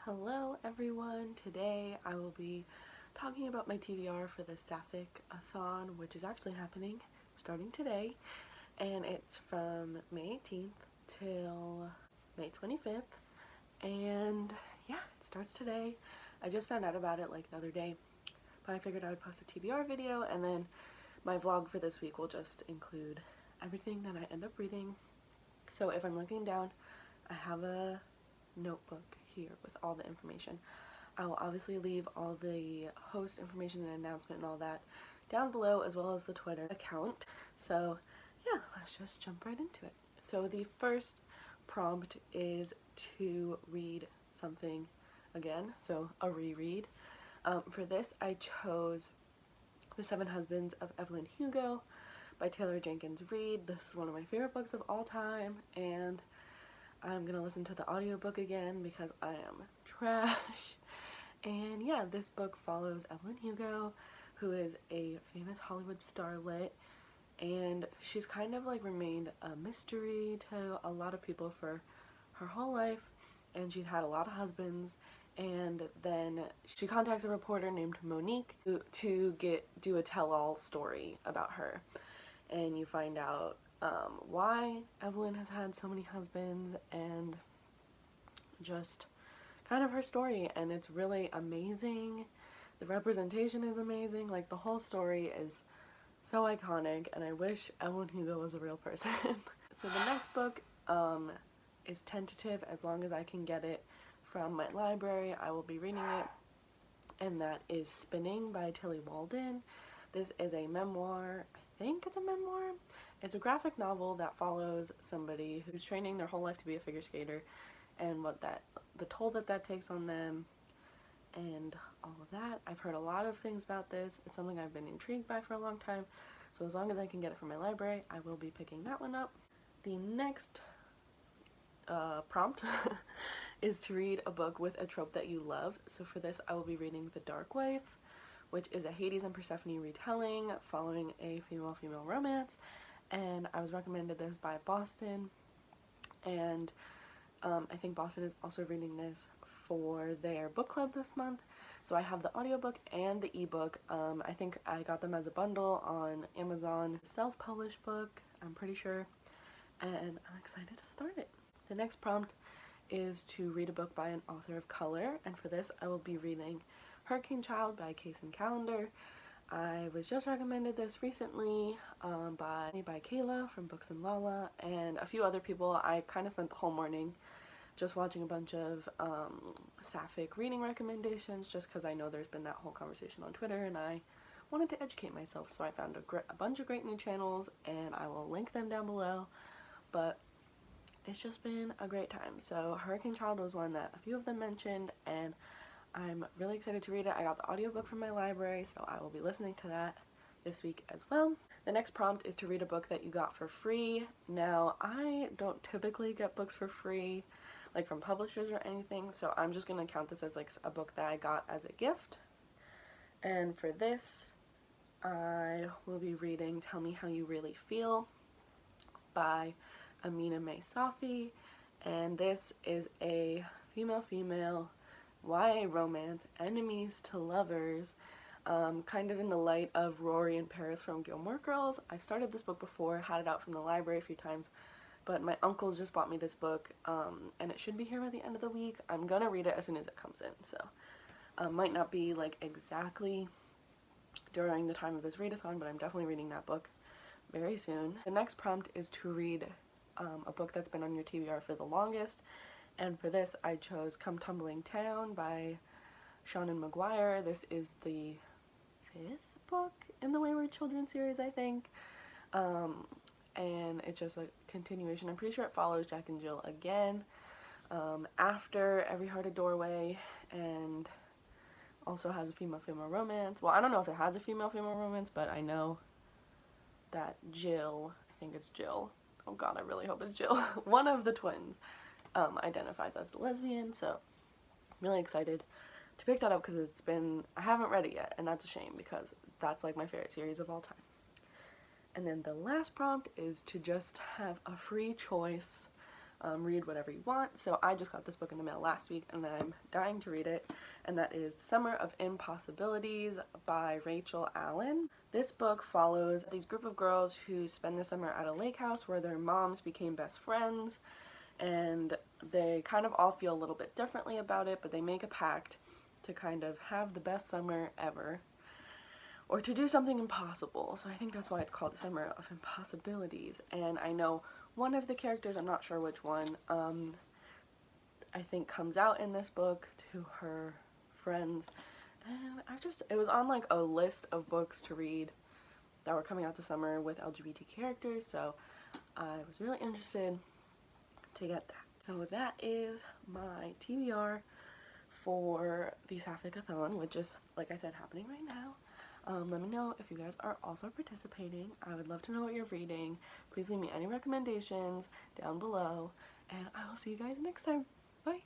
Hello everyone! Today I will be talking about my TBR for the sapphicathon, which is actually happening starting today, and it's from May 18th till May 25th, and yeah, it starts today. I just found out about it like the other day, but I figured I would post a TBR video, and then my vlog for this week will just include everything that I end up reading. So if I'm looking down, I have a notebook here with all the information. I will obviously leave all the host information and announcement and all that down below, as well as the Twitter account. So yeah, let's just jump right into it. So the first prompt is to read something again, so a reread. For this I chose The Seven Husbands of Evelyn Hugo by Taylor Jenkins Reid. This is one of my favorite books of all time, and I'm gonna listen to the audiobook again because I am trash. And yeah, this book follows Evelyn Hugo, who is a famous Hollywood starlet, and she's kind of like remained a mystery to a lot of people for her whole life, and she's had a lot of husbands. And then she contacts a reporter named Monique to do a tell-all story about her, and you find out why Evelyn has had so many husbands and just kind of her story, and it's really amazing. The representation is amazing. Like, the whole story is so iconic, and I wish Evelyn Hugo was a real person. So the next book is tentative. As long as I can get it from my library, I will be reading it, and that is Spinning by Tilly Walden. This is a memoir. I think it's a memoir. It's a graphic novel that follows somebody who's training their whole life to be a figure skater, and the toll that takes on them, and all of that. I've heard a lot of things about this. It's something I've been intrigued by for a long time, so as long as I can get it from my library, I will be picking that one up. The next prompt is to read a book with a trope that you love. So for this, I will be reading The Dark Wife, which is a Hades and Persephone retelling following a female-female romance, and I was recommended this by Boston, and I think Boston is also reading this for their book club this month. So I have the audiobook and the ebook. I think I got them as a bundle on Amazon. Self-published book, I'm pretty sure, and I'm excited to start it. The next prompt is to read a book by an author of color, and for this I will be reading Hurricane Child by Kaysen Callender. I was just recommended this recently by Kayla from Books and Lala and a few other people. I kind of spent the whole morning just watching a bunch of sapphic reading recommendations, just because I know there's been that whole conversation on Twitter, and I wanted to educate myself, so I found a bunch of great new channels, and I will link them down below. But it's just been a great time. So Hurricane Child was one that a few of them mentioned, and I'm really excited to read it. I got the audiobook from my library, so I will be listening to that this week as well. The next prompt is to read a book that you got for free. Now, I don't typically get books for free, like from publishers or anything, so I'm just going to count this as like a book that I got as a gift. And for this, I will be reading Tell Me How You Really Feel by Amina May Safi, and this is a female-female YA romance, enemies to lovers, kind of in the light of Rory and Paris from Gilmore Girls. I've started this book before, had it out from the library a few times, but my uncle just bought me this book, and it should be here by the end of the week. I'm gonna read it as soon as it comes in, so might not be like exactly during the time of this readathon, but I'm definitely reading that book very soon. The next prompt is to read a book that's been on your TBR for the longest, and for this I chose Come Tumbling Town by Seanan McGuire. This is the 5th book in the Wayward Children series, I think, and it's just a continuation. I'm pretty sure it follows Jack and Jill again after Every Heart a Doorway, and also has a female-female romance. Well, I don't know if it has a female-female romance, but I know that Jill, I think it's Jill, oh god, I really hope it's Jill, one of the twins identifies as a lesbian, so I'm really excited to pick that up because I haven't read it yet, and that's a shame because that's like my favorite series of all time. And then the last prompt is to just have a free choice read whatever you want. So I just got this book in the mail last week and I'm dying to read it, and that is The Summer of Impossibilities by Rachel Allen. This book follows these group of girls who spend the summer at a lake house where their moms became best friends, and they kind of all feel a little bit differently about it, but they make a pact to kind of have the best summer ever, or to do something impossible. So I think that's why it's called The Summer of Impossibilities. And I know one of the characters, I'm not sure which one, I think comes out in this book to her friends. And it was on like a list of books to read that were coming out this summer with LGBT characters, so I was really interested to get that. So that is my TBR for the sapphicathon, which is, like I said, happening right now. Let me know if you guys are also participating. I would love to know what you're reading. Please leave me any recommendations down below, and I will see you guys next time. Bye!